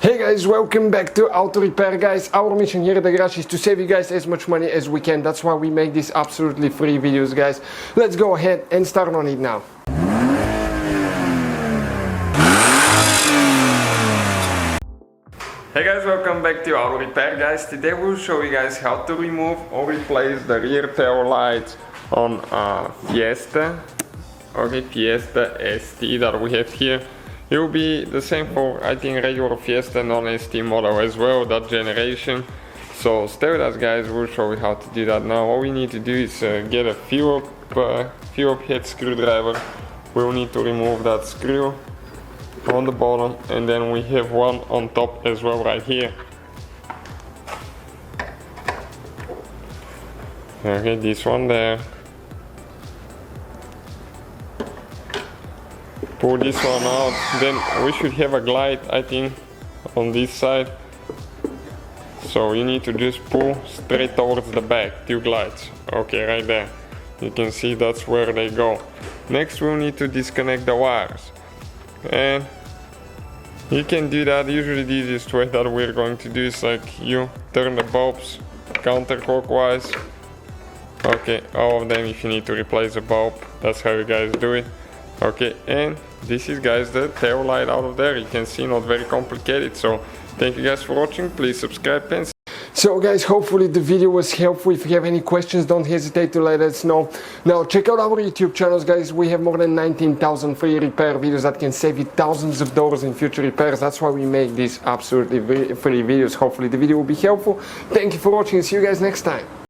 Hey guys, welcome back to Auto Repair guys. Our mission here at the garage is to save you guys as much money as we can. That's why we make these absolutely free videos guys. Let's go ahead and start on it now. Hey guys, welcome back to Auto Repair guys. Today we'll show you guys how to remove or replace the rear tail lights on Fiesta. Okay, Fiesta ST that we have here. It will be the same for, I think, regular Fiesta non-ST model as well, that generation. So stay with us guys, we'll show you how to do that now. All we need to do is get a fuel up head screwdriver. We'll need to remove that screw on the bottom, and then we have one on top as well right here. Okay, this one there. Pull this one out, then we should have a glide, I think, on this side. So you need to just pull straight towards the back, two glides. Okay, right there. You can see that's where they go. Next we'll need to disconnect the wires. And you can do that, usually the easiest way that we're going to do is like you turn the bulbs counterclockwise. Okay, all of them if you need to replace a bulb, that's how you guys do it. Okay, and this is guys the tail light out of there. You can see, not very complicated. So thank you guys for watching, please subscribe and so guys, hopefully the video was helpful. If you have any questions, don't hesitate to let us know. Now check out our YouTube channels guys, we have more than 19,000 free repair videos that can save you thousands of dollars in future repairs. That's why we make these absolutely free videos. Hopefully the video will be helpful. Thank you for watching, see you guys next time.